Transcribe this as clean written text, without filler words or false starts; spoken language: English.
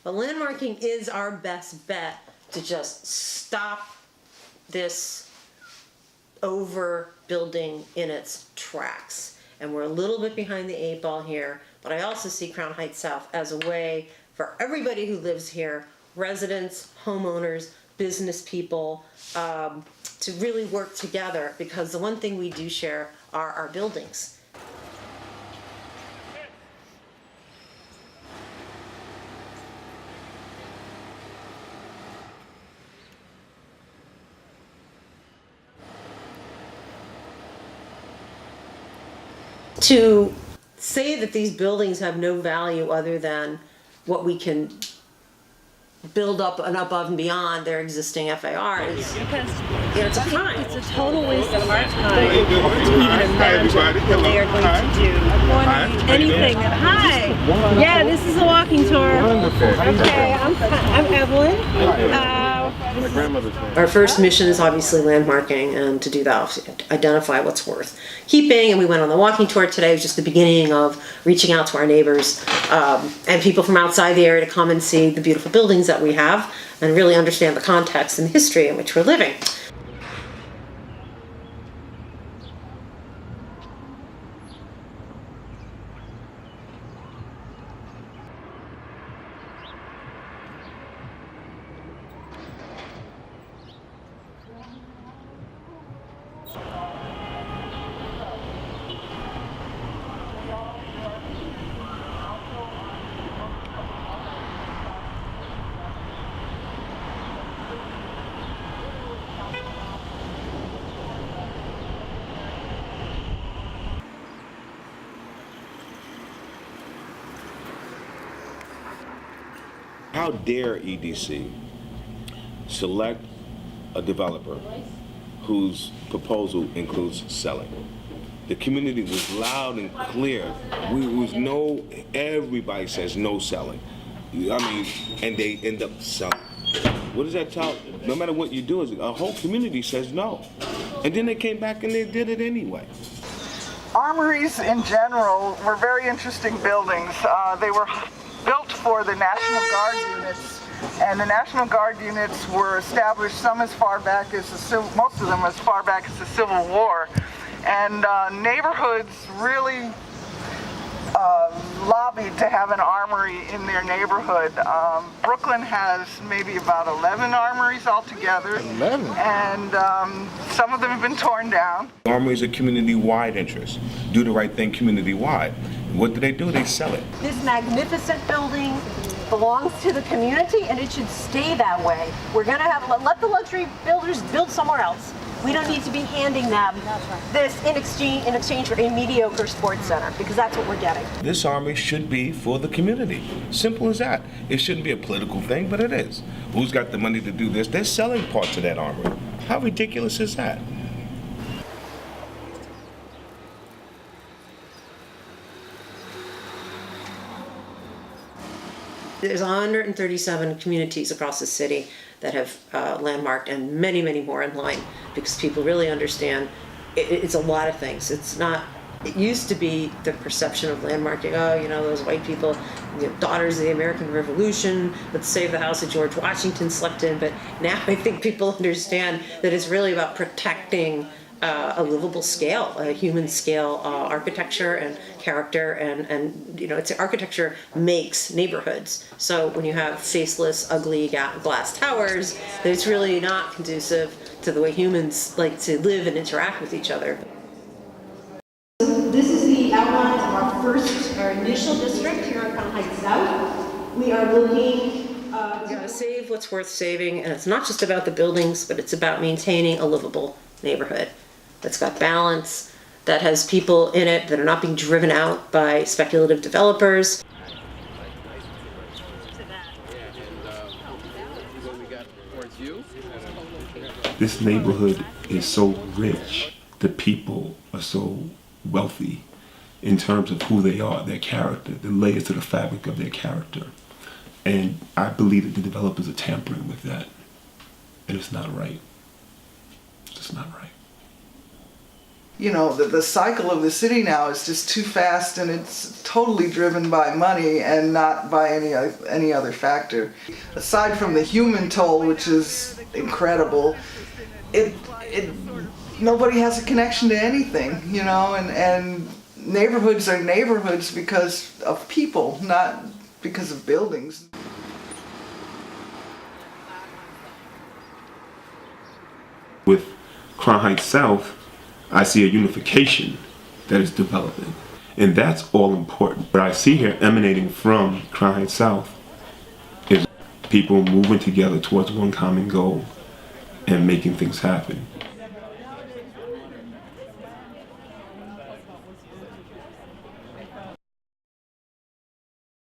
But landmarking is our best bet to just stop this overbuilding in its tracks. And we're a little bit behind the 8 ball here, but I also see Crown Heights South as a way for everybody who lives here, residents, homeowners, business people, to really work together, because the one thing we do share are our buildings. To say that these buildings have no value other than what we can build up and above and beyond their existing FAR is, it's a crime. It's a total waste of our time to even imagine what they are going to do. Anything that, hi! Yeah, this is a walking tour. Okay, I'm Evelyn. Our first mission is obviously landmarking, and to do that, identify what's worth keeping. And we went on the walking tour today. It was just the beginning of reaching out to our neighbors and people from outside the area to come and see the beautiful buildings that we have and really understand the context and history in which we're living. How dare EDC select a developer whose proposal includes selling? The community was loud and clear. Everybody says no selling. And they end up selling. What does that tell? No matter what you do, a whole community says no. And then they came back and they did it anyway. Armories in general were very interesting buildings. They were built for the National Guard units, and the National Guard units were established some as far back as most of them as far back as the Civil War. And neighborhoods really lobbied to have an armory in their neighborhood. Brooklyn has maybe about 11 armories altogether. 11? And some of them have been torn down. Armories are community-wide interest. Do the right thing community-wide. What do? They sell it. This magnificent building belongs to the community, and it should stay that way. We're going to let the luxury builders build somewhere else. We don't need to be handing them this in exchange for a mediocre sports center, because that's what we're getting. This armory should be for the community. Simple as that. It shouldn't be a political thing, but it is. Who's got the money to do this? They're selling parts of that armory. How ridiculous is that? There's 137 communities across the city that have landmarked, and many, many more in line, because people really understand it's a lot of things. It's not, it used to be the perception of landmarking, those white people, daughters of the American Revolution, let's save the house that George Washington slept in. But now I think people understand that it's really about protecting a livable scale, a human scale architecture and character, and it's architecture makes neighborhoods. So when you have faceless, ugly glass towers, it's really not conducive to the way humans like to live and interact with each other. This is the outline of our initial district here in Crown Heights South. We are looking. You gotta save what's worth saving, and it's not just about the buildings, but it's about maintaining a livable neighborhood that's got balance, that has people in it that are not being driven out by speculative developers. This neighborhood is so rich. The people are so wealthy in terms of who they are, their character, the layers to the fabric of their character. And I believe that the developers are tampering with that. And it's not right. It's just not right. the cycle of the city now is just too fast, and it's totally driven by money and not by any other factor. Aside from the human toll, which is incredible, nobody has a connection to anything, and neighborhoods are neighborhoods because of people, not because of buildings. With Crown Heights South, I see a unification that is developing, and that's all important. What I see here emanating from Crown Heights South is people moving together towards one common goal and making things happen.